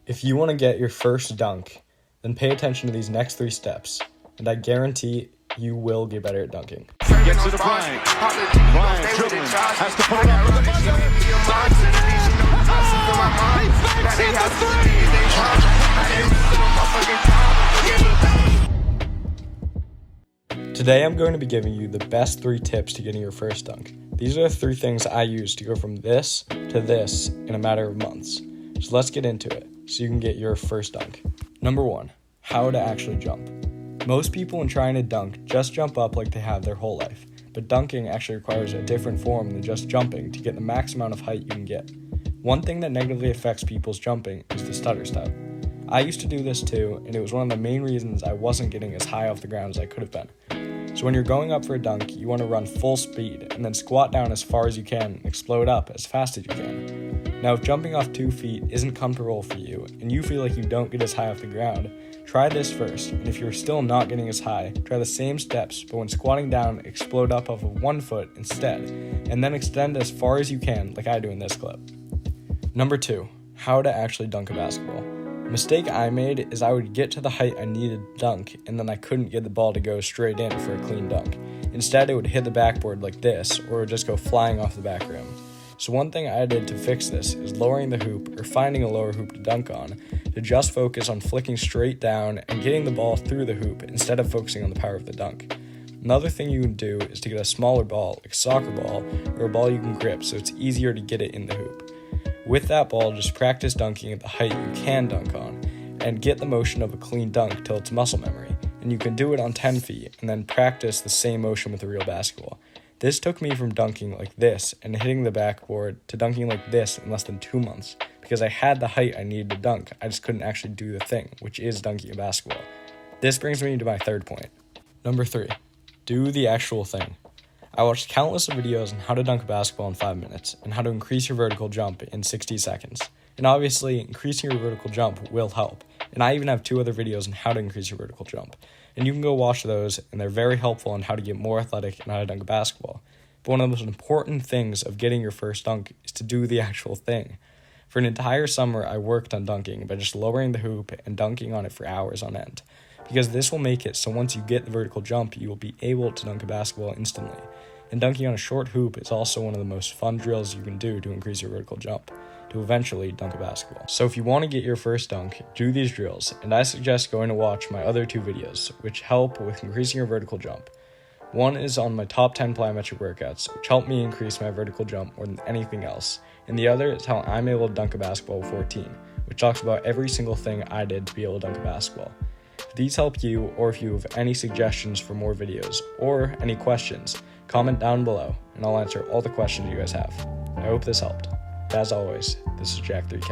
If you want to get your first dunk, then pay attention to these next 3 steps, and I guarantee you will get better at dunking. Gets to the Bryant. Bryant dribbling. Has to put it up. Today I'm going to be giving you the best 3 tips to getting your first dunk. These are the 3 things I use to go from this to this in a matter of months. So let's get into it so you can get your first dunk. Number 1, how to actually jump. Most people when trying to dunk just jump up like they have their whole life, but dunking actually requires a different form than just jumping to get the max amount of height you can get. One thing that negatively affects people's jumping is the stutter step. I used to do this too, and it was one of the main reasons I wasn't getting as high off the ground as I could have been. So when you're going up for a dunk, you want to run full speed and then squat down as far as you can and explode up as fast as you can. Now if jumping off 2 feet isn't comfortable for you and you feel like you don't get as high off the ground, try this first, and if you're still not getting as high, try the same steps, but when squatting down, explode up off of 1 foot instead, and then extend as far as you can like I do in this clip. Number 2, how to actually dunk a basketball. The mistake I made is I would get to the height I needed to dunk, and then I couldn't get the ball to go straight in for a clean dunk. Instead, it would hit the backboard like this, or it would just go flying off the back rim. So one thing I did to fix this is lowering the hoop or finding a lower hoop to dunk on, to just focus on flicking straight down and getting the ball through the hoop instead of focusing on the power of the dunk. Another thing you can do is to get a smaller ball, like a soccer ball, or a ball you can grip so it's easier to get it in the hoop. With that ball, just practice dunking at the height you can dunk on, and get the motion of a clean dunk till it's muscle memory, and you can do it on 10 feet, and then practice the same motion with a real basketball. This took me from dunking like this and hitting the backboard to dunking like this in less than 2 months, because I had the height I needed to dunk, I just couldn't actually do the thing, which is dunking a basketball. This brings me to my 3rd point. Number 3, do the actual thing. I watched countless of videos on how to dunk a basketball in 5 minutes and how to increase your vertical jump in 60 seconds. And obviously, increasing your vertical jump will help. And I even have 2 other videos on how to increase your vertical jump. And you can go watch those, and they're very helpful on how to get more athletic and how to dunk a basketball. But one of the most important things of getting your first dunk is to do the actual thing. For an entire summer, I worked on dunking by just lowering the hoop and dunking on it for hours on end. Because this will make it so once you get the vertical jump, you will be able to dunk a basketball instantly. And dunking on a short hoop is also one of the most fun drills you can do to increase your vertical jump, to eventually dunk a basketball. So if you want to get your first dunk, do these drills, and I suggest going to watch my other 2 videos, which help with increasing your vertical jump. One is on my top 10 plyometric workouts, which helped me increase my vertical jump more than anything else, and the other is how I'm able to dunk a basketball with 14, which talks about every single thing I did to be able to dunk a basketball. If these help you, or if you have any suggestions for more videos, or any questions, comment down below, and I'll answer all the questions you guys have. I hope this helped. As always, this is Jack 3K.